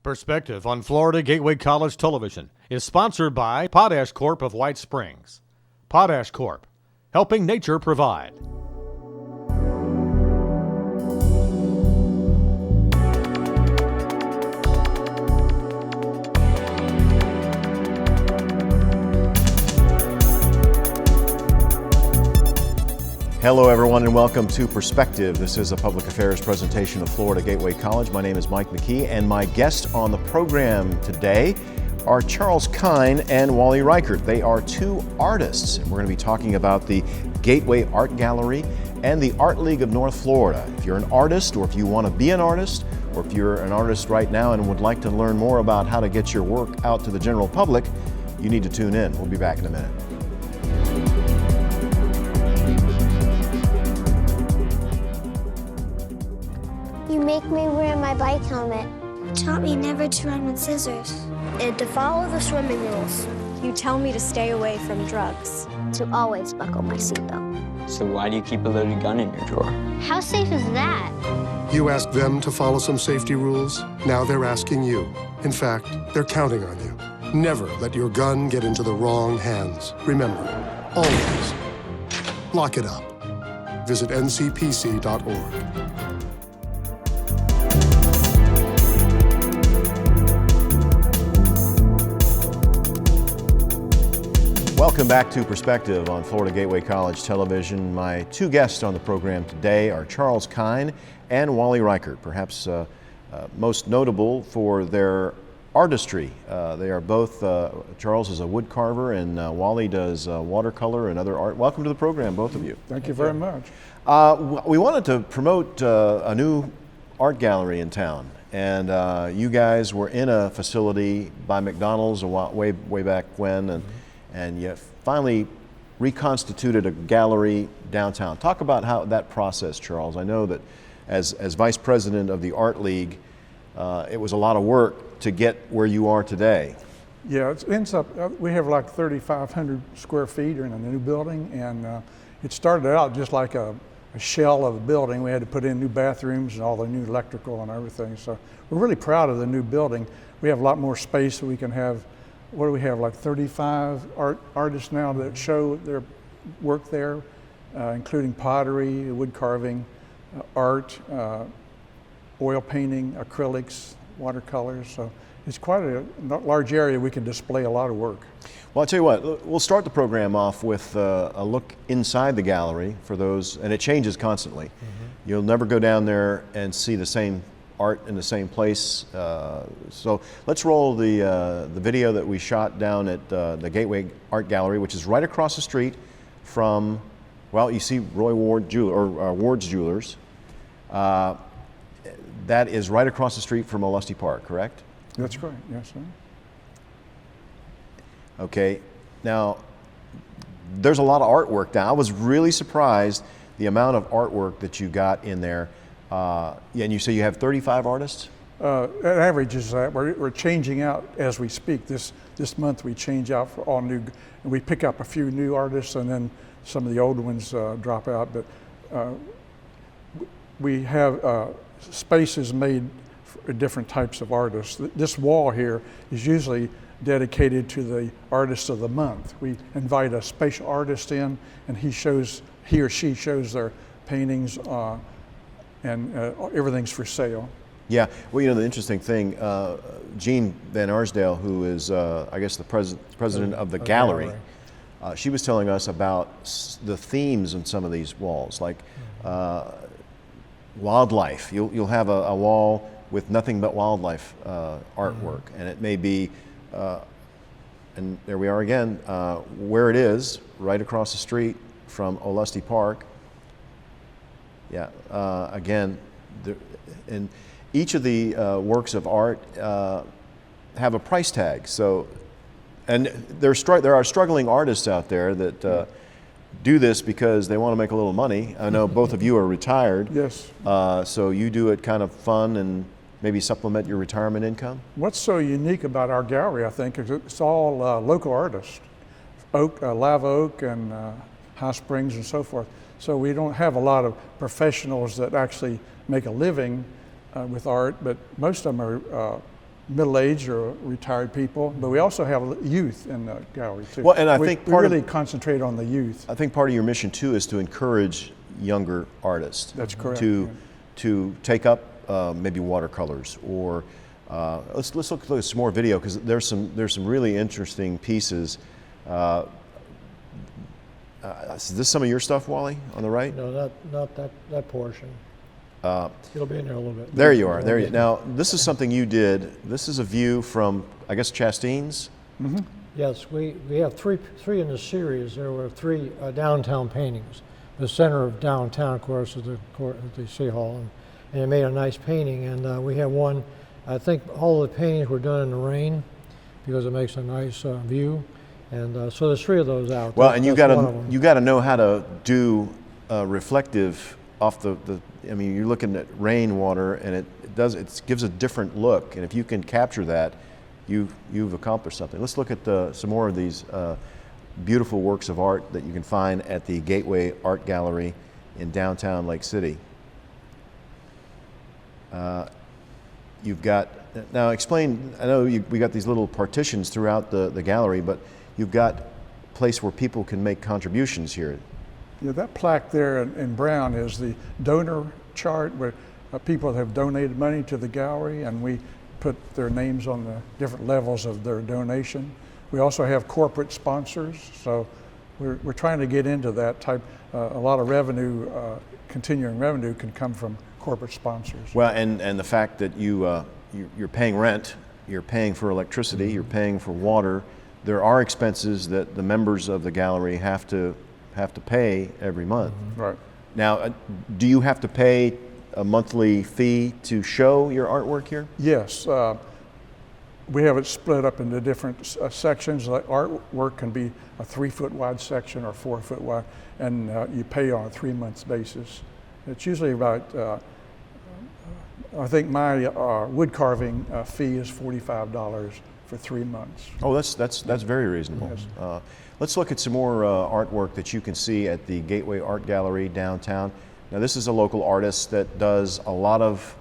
Perspective on Florida Gateway College Television is sponsored by Potash Corp of White Springs. Potash Corp, helping nature provide. Hello everyone and welcome to Perspective. This is a public affairs presentation of Florida Gateway College. My name is Mike McKee and my guests on the program today are Charles Kine and Wally Reichert. They are two artists and we're going to be talking about the Gateway Art Gallery and the Art League of North Florida. If you're an artist or if you want to be an artist or if you're an artist right now and would like to learn more about how to get your work out to the general public, you need to tune in. We'll be back in a minute. You make me wear my bike helmet. You taught me never to run with scissors. And to follow the swimming rules. You tell me to stay away from drugs. To always buckle my seatbelt. So why do you keep a loaded gun in your drawer? How safe is that? You asked them to follow some safety rules. Now they're asking you. In fact, they're counting on you. Never let your gun get into the wrong hands. Remember, always lock it up. Visit ncpc.org. Welcome back to Perspective on Florida Gateway College Television. My two guests on the program today are Charles Kine and Wally Reichert, perhaps most notable for their artistry. They are both, Charles is a wood carver and Wally does watercolor and other art. Welcome to the program, both of you. Thank you very much. We wanted to promote a new art gallery in town. And you guys were in a facility by McDonald's way back when, and you finally reconstituted a gallery downtown. Talk about how that process, Charles. I know that as vice president of the Art League, it was a lot of work to get where you are today. Yeah, it ends up, we have like 3,500 square feet in a new building, and it started out just like a shell of a building. We had to put in new bathrooms and all the new electrical and everything. So we're really proud of the new building. We have a lot more space so we can have, what do we have, like 35 artists now that show their work there, including pottery, wood carving, art, oil painting, acrylics, watercolors. So it's quite a large area. We can display a lot of work. Well, I'll tell you what, we'll start the program off with a look inside the gallery for those, and it changes constantly. Mm-hmm. You'll never go down there and see the same art in the same place. So let's roll the video that we shot down at the Gateway Art Gallery, which is right across the street from, well, you see Roy Ward Ward's Jewelers. That is right across the street from Olustee Park, correct? That's correct, yes, sir. Okay, now there's a lot of artwork now. I was really surprised the amount of artwork that you got in there. And you say you have 35 artists? It averages that. We're changing out as we speak. This month we change out for all new, and we pick up a few new artists and then some of the old ones drop out. But we have spaces made for different types of artists. This wall here is usually dedicated to the artist of the month. We invite a special artist in, and he or she shows their paintings, and everything's for sale. Yeah, well, you know, the interesting thing, Jean Van Arsdale, who is, I guess, the president of the gallery, she was telling us about the themes on some of these walls, like wildlife. You'll have a wall with nothing but wildlife artwork, and it may be, and there we are again, where it is, right across the street from Olustee Park. Yeah, again, and each of the works of art have a price tag. So, and there are struggling artists out there that do this because they want to make a little money. I know both of you are retired. Yes. So you do it kind of fun and maybe supplement your retirement income? What's so unique about our gallery, I think, is it's all local artists, Live Oak and High Springs and so forth. So we don't have a lot of professionals that actually make a living with art, but most of them are middle-aged or retired people, but we also have youth in the gallery too. Well, and I we, think we part really of, concentrate on the youth. I think part of your mission too is to encourage younger artists. That's correct, To take up maybe watercolors or let's look at some more video because there's some really interesting pieces. Is this some of your stuff, Wally, on the right? No, not that portion. It'll be in there a little bit. There you are. There you. Now, this is something you did. This is a view from, I guess, Chastain's. Mm-hmm. Yes, we have three in the series. There were three downtown paintings. The center of downtown, of course, is the City Hall, and it made a nice painting. And we have one. I think all the paintings were done in the rain because it makes a nice view. And so there's three of those out. Well, and you got to know how to do reflective off the. I mean, you're looking at rainwater, and it gives a different look. And if you can capture that, you've accomplished something. Let's look at some more of these beautiful works of art that you can find at the Gateway Art Gallery in downtown Lake City. You've got, now explain, I know we got these little partitions throughout the gallery, but you've got a place where people can make contributions here. Yeah, that plaque there in brown is the donor chart where people have donated money to the gallery, and we put their names on the different levels of their donation. We also have corporate sponsors, so we're trying to get into that type. A lot of revenue, continuing revenue, can come from corporate sponsors. Well, and the fact that you're paying rent, you're paying for electricity, you're paying for water. There are expenses that the members of the gallery have to pay every month. Right. Now, do you have to pay a monthly fee to show your artwork here? Yes. We have it split up into different sections. Like artwork can be a 3-foot wide section or 4-foot wide, and you pay on a 3-month basis. It's usually about, I think my wood carving fee is $45 for 3 months. Oh, that's very reasonable. Yes. Let's look at some more artwork that you can see at the Gateway Art Gallery downtown. Now, this is a local artist that does a lot of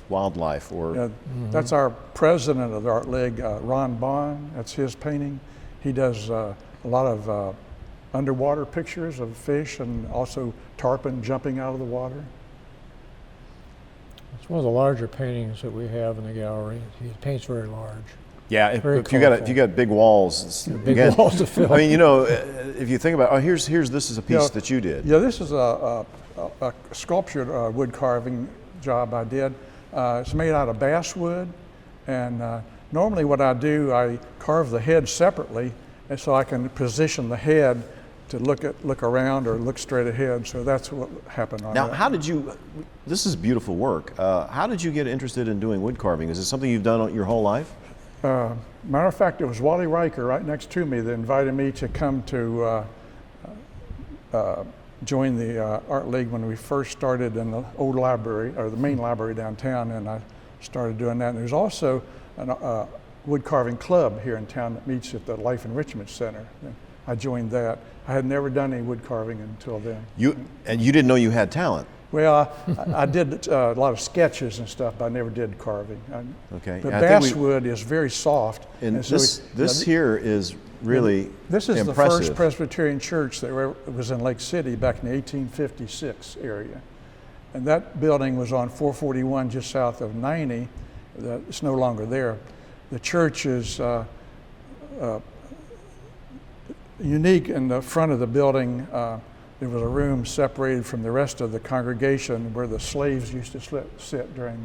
wildlife. Or That's our president of the Art League, Ron Bond. That's his painting. He does a lot of underwater pictures of fish and also tarpon jumping out of the water. It's one of the larger paintings that we have in the gallery. He paints very large. yeah, if you got big walls, Big walls to fill. I mean, if you think about, this is a piece that you did. Yeah, this is a sculptured wood carving job I did. It's made out of basswood, and normally what I do, I carve the head separately, and so I can position the head to look around or look straight ahead. So that's what happened on Now, that. how did you? This is beautiful work. How did you get interested in doing wood carving? Is it something you've done your whole life? Matter of fact, it was Wally Riker right next to me that invited me to come to join the Art League when we first started in the old library, or the main library downtown, and I started doing that. And there's also a wood carving club here in town that meets at the Life Enrichment Center. And I joined that. I had never done any wood carving until then. You didn't know you had talent. Well, I did a lot of sketches and stuff, but I never did carving. Okay. But I think basswood is very soft. And so this here is really This is impressive. the first Presbyterian church that was in Lake City back in the 1856 area. And that building was on 441 just south of 90. It's no longer there. The church is unique in the front of the building. There was a room separated from the rest of the congregation where the slaves used to sit during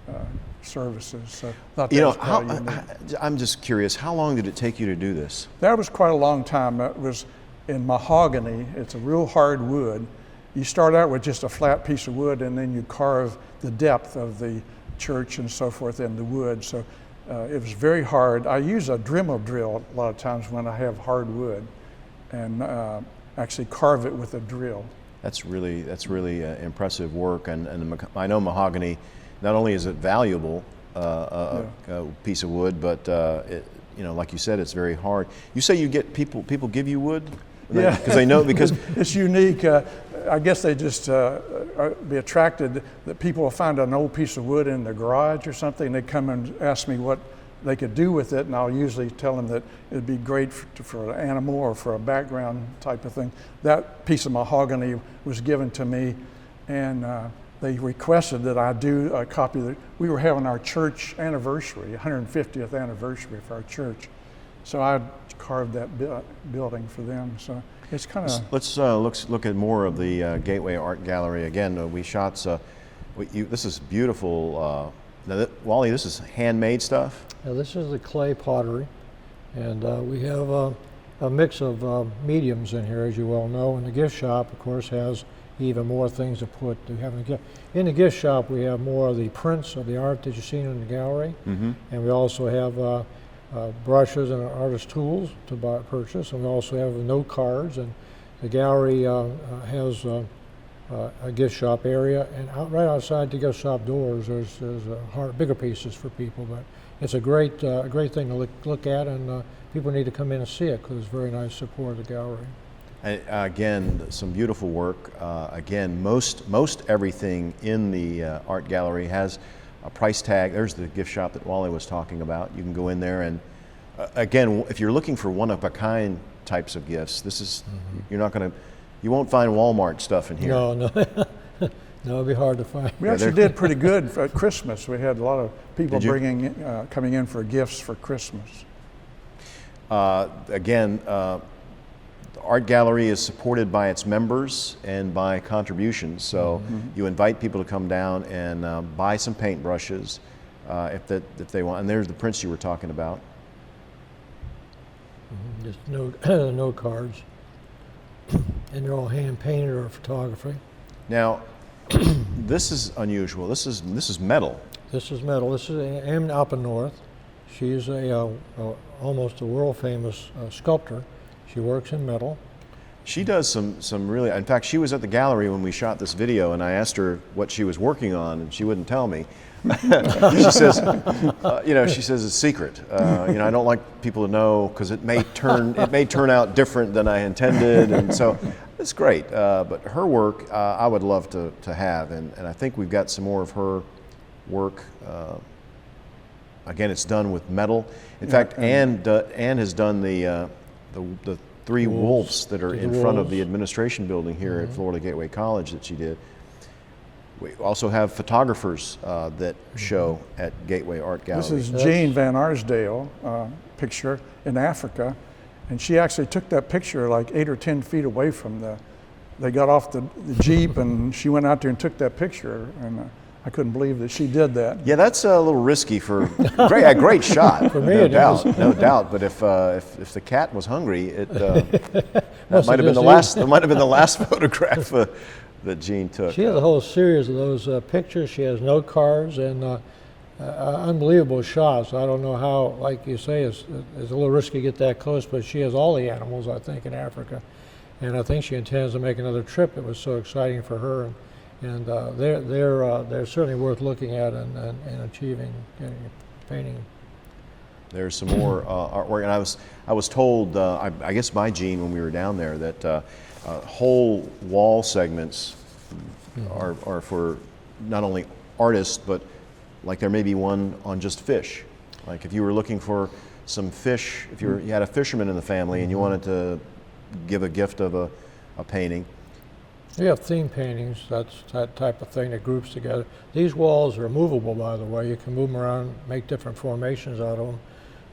the services. So I thought that was quite unique. I'm just curious, how long did it take you to do this? That was quite a long time. It was in mahogany. It's a real hard wood. You start out with just a flat piece of wood, and then you carve the depth of the church and so forth in the wood. So it was very hard. I use a Dremel drill a lot of times when I have hard wood, and actually carve it with a drill. That's really impressive work, and I know mahogany. Not only is it valuable, a piece of wood, but like you said, it's very hard. You say you get people give you wood, Yeah, because they know because it's unique. I guess they just be attracted that people will find an old piece of wood in their garage or something, and they come and ask me what they could do with it, and I'll usually tell them that it'd be great for an animal or for a background type of thing. That piece of mahogany was given to me, and they requested that I do a copy that we were having our church anniversary, 150th anniversary for our church. So I carved that building for them. So it's kind of. Let's look at more of the Gateway Art Gallery again. We shot. This is beautiful. Wally, this is handmade stuff. Now, this is the clay pottery, and we have a mix of mediums in here, as you well know. And the gift shop, of course, has even more things to put. In the gift shop, we have more of the prints of the art that you've seen in the gallery, and we also have brushes and artist tools to purchase, and we also have note cards. And the gallery has a gift shop area, and right outside the gift shop doors, there's bigger pieces for people. But it's a great thing to look at, and people need to come in and see it because it's very nice support of the gallery. Again, some beautiful work. Again, most everything in the art gallery has a price tag. There's the gift shop that Wally was talking about. You can go in there, and again, if you're looking for one-of-a-kind types of gifts, this is you won't find Walmart stuff in here. No, it'd be hard to find. We actually did pretty good at Christmas. We had a lot of people coming in for gifts for Christmas. Again. The art gallery is supported by its members and by contributions, so you invite people to come down and buy some paintbrushes if they want. And there's the prints you were talking about. Just note cards, and they're all hand painted or photography. Now, this is unusual. This is metal. This is metal. This is Ann Oppennorth. She's almost a world famous sculptor. She works in metal. She does some really, in fact, she was at the gallery when we shot this video, and I asked her what she was working on, and she wouldn't tell me. She says, she says it's secret. I don't like people to know because it may turn out different than I intended, and so it's great. But her work, I would love to have, and I think we've got some more of her work. Again, it's done with metal. In fact, Ann has done the three wolves that are in front of the administration building here at Florida Gateway College that she did. We also have photographers that show at Gateway Art Gallery. This is Jane Van Arsdale picture in Africa, and she actually took that picture like 8 or 10 feet away from they got off the Jeep, and she went out there and took that picture, and I couldn't believe that she did that. Yeah, that's a little risky for a great shot. For me, no doubt. But if the cat was hungry, that might have been the last photograph that Jean took. She has a whole series of those pictures. She has note cards and unbelievable shots. I don't know how, like you say, it's a little risky to get that close, but she has all the animals, I think, in Africa, and I think she intends to make another trip. It was so exciting for her. And they're certainly worth looking at and achieving, painting. There's some more artwork, and I was told, I guess by Jean when we were down there, that whole wall segments are for not only artists, but like there may be one on just fish. Like if you were looking for some fish, if you had a fisherman in the family and you wanted to give a gift of a painting. We have theme paintings, that's that type of thing that groups together. These walls are movable, by the way. You can move them around, make different formations out of them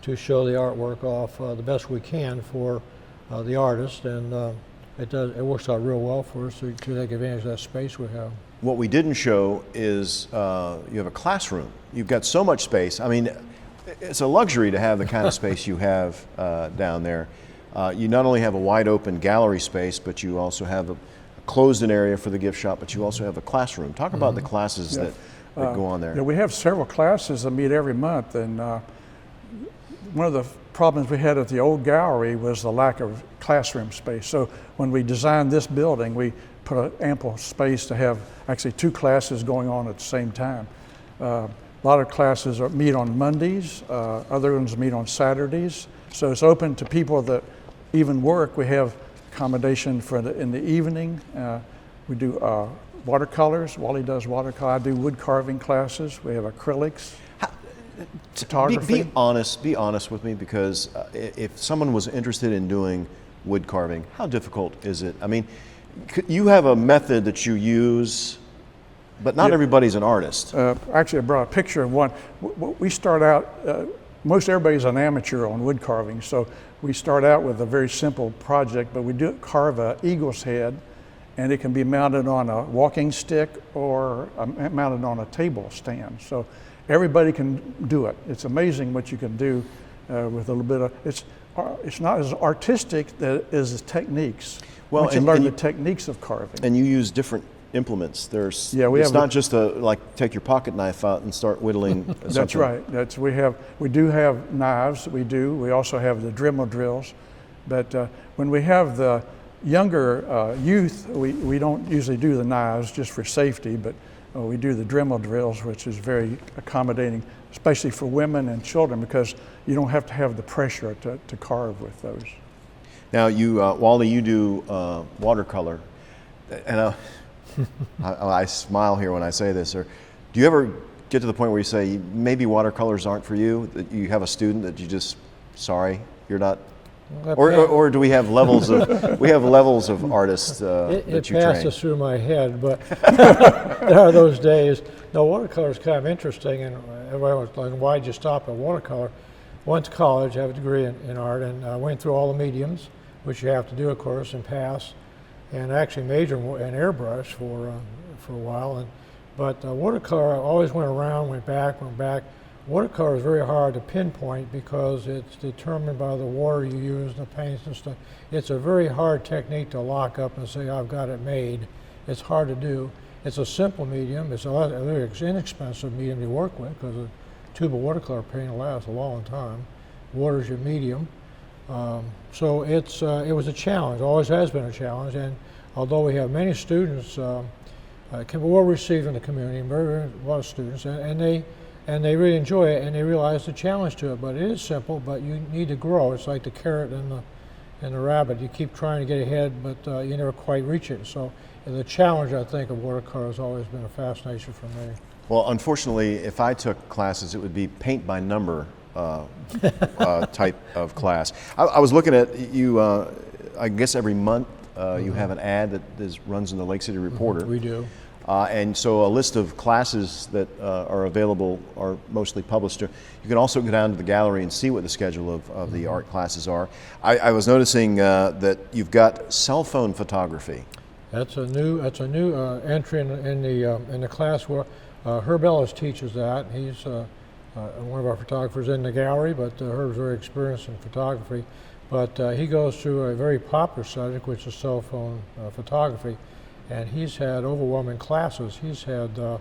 to show the artwork off the best we can for the artist, and it works out real well for us to take advantage of that space we have. What we didn't show is you have a classroom. You've got so much space. I mean, it's a luxury to have the kind of space you have down there. You not only have a wide open gallery space, but you also have a closed-in area for the gift shop, but you also have a classroom. Talk about the classes that go on there. Yeah, we have several classes that meet every month, and one of the problems we had at the old gallery was the lack of classroom space. So when we designed this building, we put an ample space to have actually 2 classes going on at the same time. A lot of classes meet on Mondays, other ones meet on Saturdays. So it's open to people that even work. We have accommodation in the evening, We do watercolors. Wally does watercolor. I do wood carving classes. We have acrylics. Photography. Be honest with me, because if someone was interested in doing wood carving, how difficult is it? I mean, you have a method that you use, but not everybody's an artist. Actually, I brought a picture of one. We start out, most everybody's an amateur on wood carving, so we start out with a very simple project, but we do carve an eagle's head, and it can be mounted on a walking stick or mounted on a table stand. So everybody can do it. It's amazing what you can do with a little bit of, it's not as artistic as the techniques. Well, once you learn the techniques of carving. And you use different implements. It's have not just like take your pocket knife out and start whittling something. That's right. We do have knives. We also have the Dremel drills, but when we have the younger youth, we don't usually do the knives just for safety, but we do the Dremel drills, which is very accommodating, especially for women and children, because you don't have to have the pressure to carve with those. Now, Wally, you do watercolor, and I smile here when I say this. Or do you ever get to the point where you say maybe watercolors aren't for you? That you have a student that you just, sorry, you're not. Or do we have levels of artists that you train? It passes through my head, but there are those days. No, watercolor is kind of interesting, and everybody was like, "Why'd you stop at watercolor?" Went to college, have a degree in art, and went through all the mediums, which you have to do, of course, and pass. And actually majored in airbrush for a while. But watercolor, I always went around, went back. Watercolor is very hard to pinpoint because it's determined by the water you use, the paints and stuff. It's a very hard technique to lock up and say, I've got it made. It's hard to do. It's a simple medium. It's a very inexpensive medium to work with because a tube of watercolor paint will last a long time. Water's your medium. So it was a challenge, always has been a challenge. And although we have many students, well received in the community, a lot of students, and they really enjoy it, and they realize the challenge to it. But it is simple, but you need to grow. It's like the carrot and the rabbit. You keep trying to get ahead, but you never quite reach it. So the challenge, I think, of watercolor has always been a fascination for me. Well, unfortunately, if I took classes, it would be paint by number type of class. I was looking at you, I guess every month you have an ad that runs in the Lake City Reporter. We do. And so a list of classes that are available are mostly published. You can also go down to the gallery and see what the schedule of the art classes are. I was noticing that you've got cell phone photography. That's a new entry in the class where Herb Ellis teaches that. He's one of our photographers in the gallery, but Herb's very experienced in photography. But he goes through a very popular subject, which is cell phone photography. And he's had overwhelming classes. He's had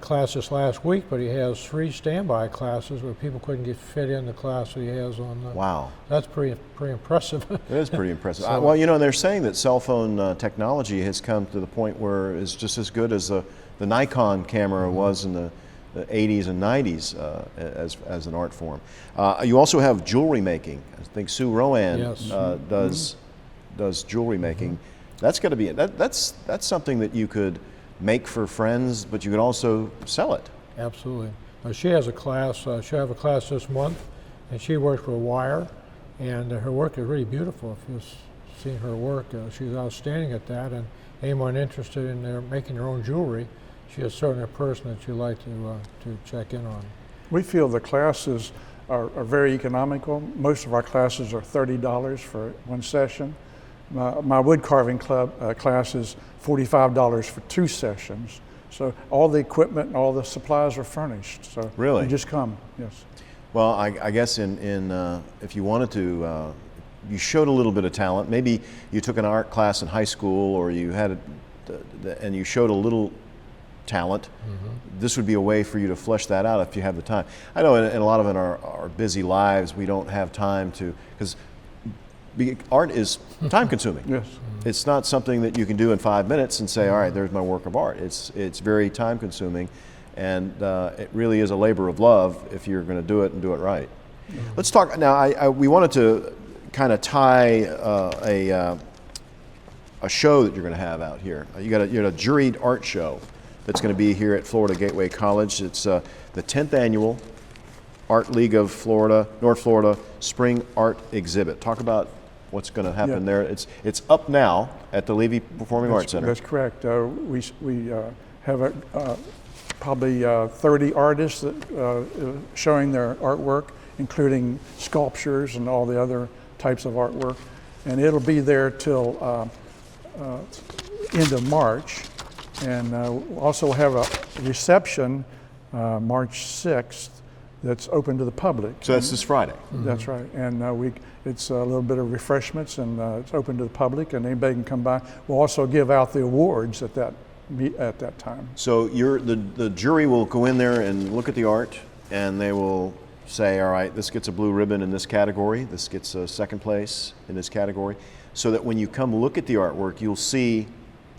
classes last week, but he has 3 standby classes where people couldn't fit in the class that he has on. Wow. That's pretty impressive. It is pretty impressive. So, well, they're saying that cell phone technology has come to the point where it's just as good as the Nikon camera was in the 80s and 90s as an art form. You also have jewelry making. I think Sue Rowan does jewelry making. That's got to be that's something that you could make for friends, but you could also sell it. Absolutely. She has a class. She'll have a class this month, and she works with wire, and her work is really beautiful. If you've seen her work, she's outstanding at that. And anyone interested in making their own jewelry, she is certainly a person that you'd like to check in on. We feel the classes are very economical. Most of our classes are $30 for one session. My wood carving club class is $45 for 2 sessions. So all the equipment and all the supplies are furnished. So really, you just come. Yes. Well, I guess if you wanted to, you showed a little bit of talent. Maybe you took an art class in high school, or you had and you showed a little talent. This would be a way for you to flesh that out if you have the time. I know in a lot of our busy lives, we don't have time to, because art is time consuming. Yes. It's not something that you can do in 5 minutes and say, all right, there's my work of art. It's very time consuming, and it really is a labor of love if you're going to do it and do it right. Let's talk now. We wanted to kind of tie a show that you're going to have out here. You got a juried art show that's going to be here at Florida Gateway College. It's the 10th annual Art League of Florida, North Florida Spring Art Exhibit. Talk about what's going to happen there. It's up now at the Levy Performing Arts Center. That's correct. We have probably 30 artists that, showing their artwork, including sculptures and all the other types of artwork. And it'll be there till end of March. And we'll also have a reception March 6th that's open to the public. So that's this Friday. That's right. And it's a little bit of refreshments, and it's open to the public, and anybody can come by. We'll also give out the awards at that time. So the jury will go in there and look at the art, and they will say, all right, this gets a blue ribbon in this category, this gets a second place in this category, so that when you come look at the artwork, you'll see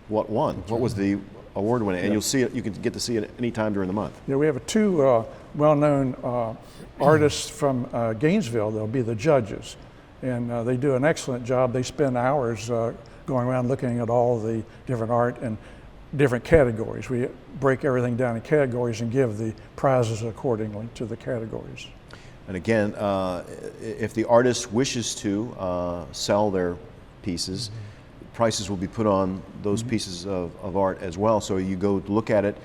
what won, what was the award winning, and you'll see it. You can get to see it any time during the month. Yeah, we have two well-known artists from Gainesville. They'll be the judges, and they do an excellent job. They spend hours going around looking at all the different art and different categories. We break everything down in categories and give the prizes accordingly to the categories. And again, if the artist wishes to sell their pieces, prices will be put on those pieces of art as well. So you go look at it.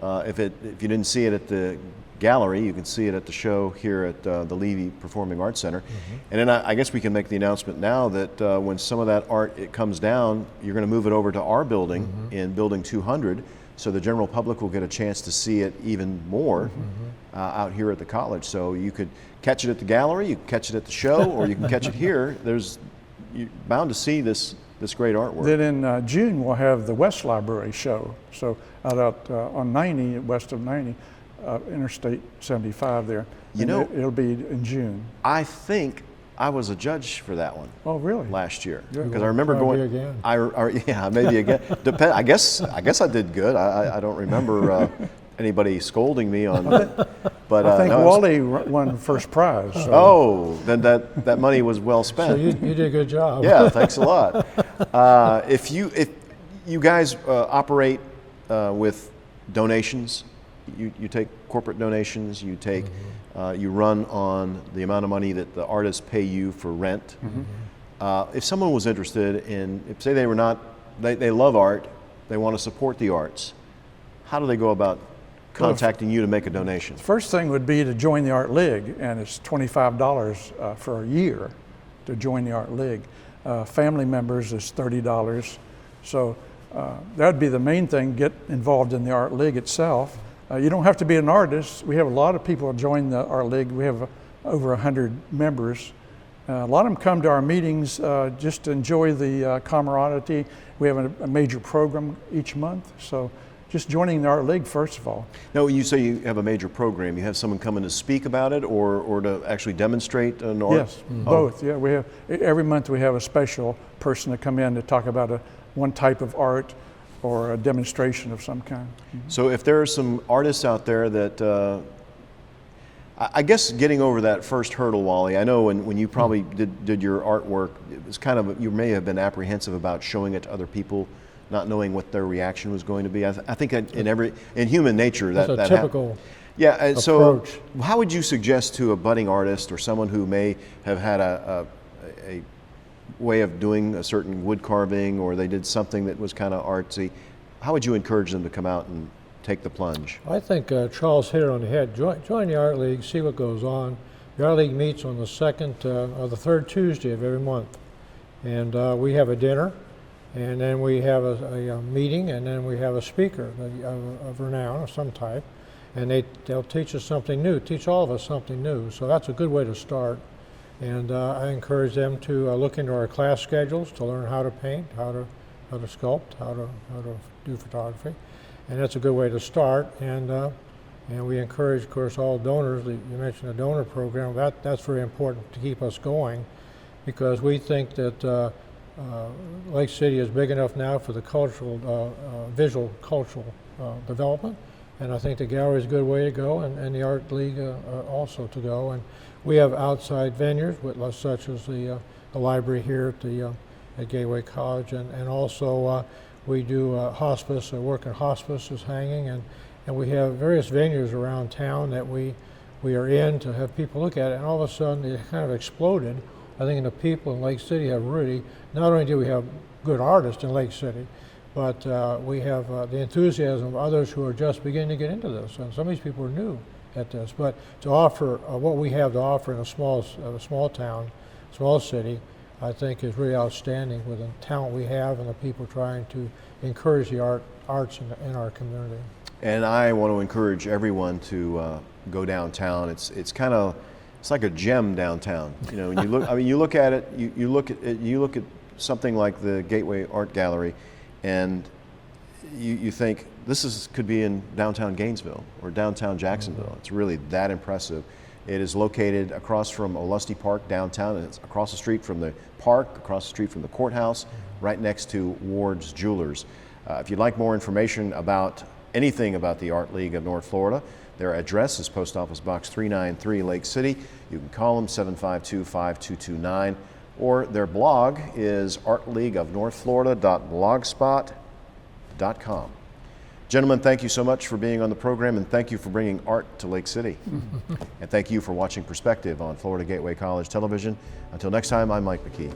If you didn't see it at the gallery, you can see it at the show here at the Levy Performing Arts Center. And then I guess we can make the announcement now that when some of that art comes down, you're going to move it over to our building in Building 200, so the general public will get a chance to see it even more out here at the college. So you could catch it at the gallery, you can catch it at the show, or you can catch it here. You're bound to see this great artwork. Then in June we'll have the West Library show. So out on 90, west of 90, Interstate 75 there. It'll be in June. I think I was a judge for that one. Oh, really? Last year, Yeah. because I remember going. Again. Yeah, maybe again. I guess I did good. I don't remember anybody scolding me on. But I think no, Wally won first prize. So. Oh, then that money was well spent. So you did a good job. Yeah, thanks a lot. If you guys operate with donations, you take corporate donations, you take you run on the amount of money that the artists pay you for rent. If someone was interested in, say they love art, they want to support the arts, how do they go about contacting you to make a donation? The first thing would be to join the Art League, and it's $25 for a year to join the Art League. Family members is $30. So that would be the main thing, get involved in the Art League itself. You don't have to be an artist. We have a lot of people join the Art League. We have over 100 members. A lot of them come to our meetings just to enjoy the camaraderie. We have a major program each month. So just joining the Art League, first of all. No, you say you have a major program. You have someone coming to speak about it, or to actually demonstrate an art? Yes, both. Yeah, we have every month we have a special person to come in to talk about one type of art or a demonstration of some kind. So if there are some artists out there that, I guess getting over that first hurdle, Wally, I know when you probably did your artwork, it was kind of, you may have been apprehensive about showing it to other people, not knowing what their reaction was going to be. I think in human nature that's a typical yeah, and so approach. How would you suggest to a budding artist or someone who may have had a way of doing a certain wood carving, or they did something that was kind of artsy, how would you encourage them to come out and take the plunge? I think Charles hit it on the head. Join the Art League, see what goes on. The Art League meets on the second or the third Tuesday of every month, and we have a dinner, and then we have a meeting, and then we have a speaker of renown of some type, and they'll teach us something new, teach all of us something new. So that's a good way to start. And I encourage them to look into our class schedules to learn how to paint, how to sculpt, how to do photography, and that's a good way to start. And we encourage, of course, all donors. You mentioned the donor program. That's very important to keep us going, because we think that Lake City is big enough now for the visual cultural development, and I think the gallery is a good way to go, and the Art League also to go. And we have outside venues, such as the library here at the at Gateway College, and also we do hospice, work in hospice is hanging, and we have various venues around town that we are in to have people look at it, and all of a sudden it kind of exploded. I think the people in Lake City have really, not only do we have good artists in Lake City, but we have the enthusiasm of others who are just beginning to get into this, and some of these people are new at this. But to offer what we have to offer in a small town, small city, I think is really outstanding with the talent we have and the people trying to encourage the arts in our community. And I want to encourage everyone to go downtown. It's like a gem downtown. You know, when you look, I mean, you look at it, you look at something like the Gateway Art Gallery, and you think could be in downtown Gainesville or downtown Jacksonville. Mm-hmm. It's really that impressive. It is located across from Olustee Park downtown, and it's across the street from the park, across the street from the courthouse, right next to Ward's Jewelers. If you'd like more information about anything about the Art League of North Florida, their address is Post Office Box 393, Lake City. You can call them 752-5229, or their blog is artleagueofnorthflorida.blogspot.com. Gentlemen, thank you so much for being on the program, and thank you for bringing art to Lake City. And thank you for watching Perspective on Florida Gateway College Television. Until next time, I'm Mike McKee.